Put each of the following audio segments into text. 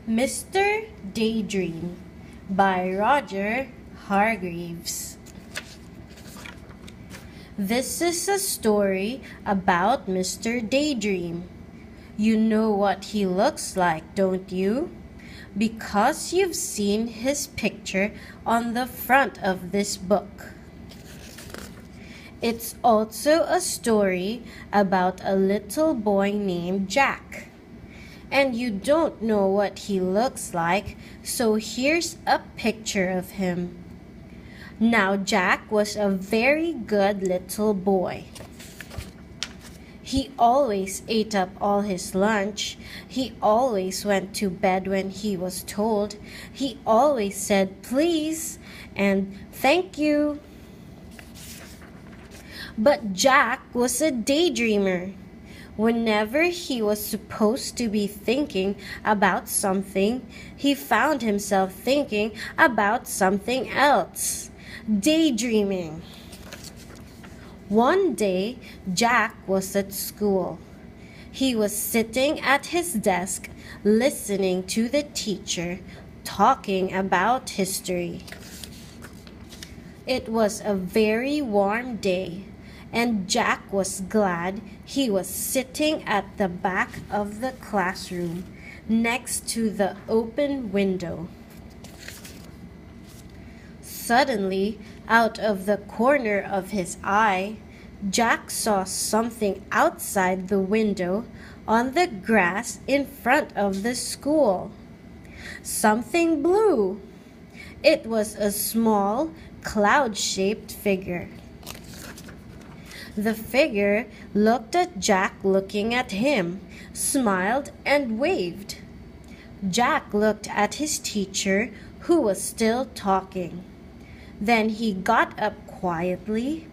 Mr. Daydream by Roger Hargreaves. This is a story about Mr. Daydream. You know what he looks like, don't you? Because you've seen his picture on the front of this book. It's also a story about a little boy named Jack. And you don't know what he looks like, so here's a picture of him. Now Jack was a very good little boy. He always ate up all his lunch. He always went to bed when he was told. He always said please and thank you. But Jack was a daydreamer. Whenever he was supposed to be thinking about something, he found himself thinking about something else. Daydreaming. One day, Jack was at school. He was sitting at his desk, listening to the teacher talking about history. It was a very warm day, and Jack was glad he was sitting at the back of the classroom next to the open window. Suddenly, out of the corner of his eye, Jack saw something outside the window on the grass in front of the school. Something blue. It was a small, cloud-shaped figure. The figure looked at Jack looking at him, smiled and waved. Jack looked at his teacher, who was still talking. Then he got up quietly,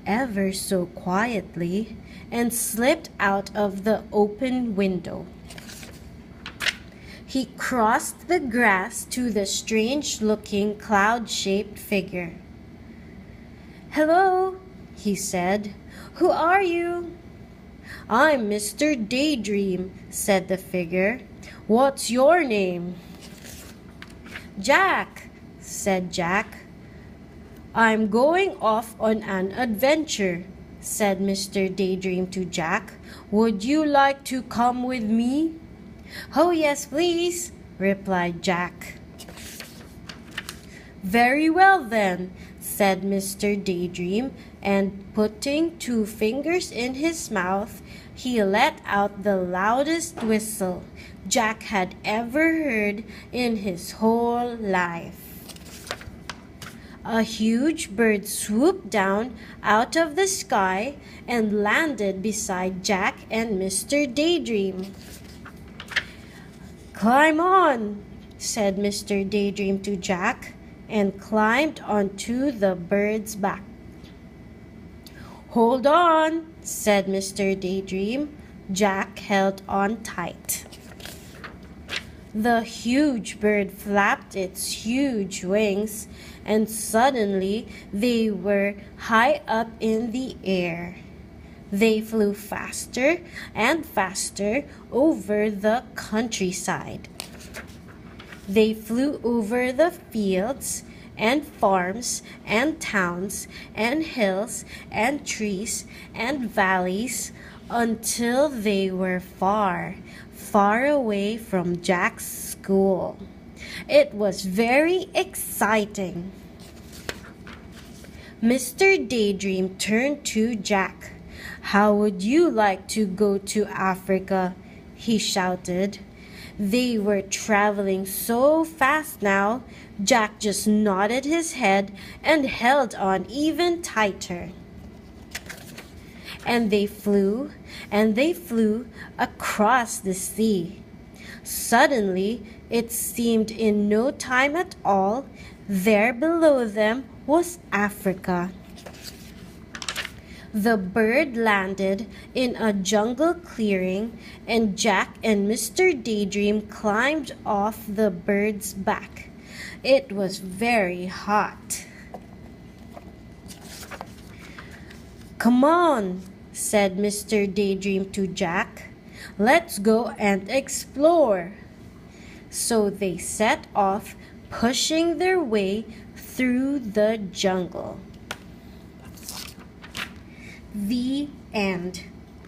ever so quietly, and slipped out of the open window. He crossed the grass to the strange-looking cloud-shaped figure. "Hello," he said. "Who are you?" "I'm Mr. Daydream," said the figure. "What's your name?" "Jack," said Jack. "I'm going off on an adventure," said Mr. Daydream to Jack. "Would you like to come with me?" "Oh, yes, please," replied Jack. "Very well then," said Mr. Daydream, and putting 2 fingers in his mouth, he let out the loudest whistle Jack had ever heard in his whole life. A huge bird swooped down out of the sky and landed beside Jack and Mr. Daydream. "Climb on," said Mr. Daydream to Jack, and climbed onto the bird's back. "Hold on," said Mr. Daydream. Jack held on tight. The huge bird flapped its huge wings, and suddenly they were high up in the air. They flew faster and faster over the countryside. They flew over the fields and farms and towns and hills and trees and valleys until they were far, far away from Jack's school. It was very exciting. Mr. Daydream turned to Jack. "How would you like to go to Africa?" he shouted. They were traveling so fast now, Jack just nodded his head and held on even tighter. And they flew across the sea. Suddenly, it seemed in no time at all, there below them was Africa. The bird landed in a jungle clearing, and Jack and Mr. Daydream climbed off the bird's back. It was very hot. "Come on," said Mr. Daydream to Jack. "Let's go and explore." So they set off, pushing their way through the jungle. The end.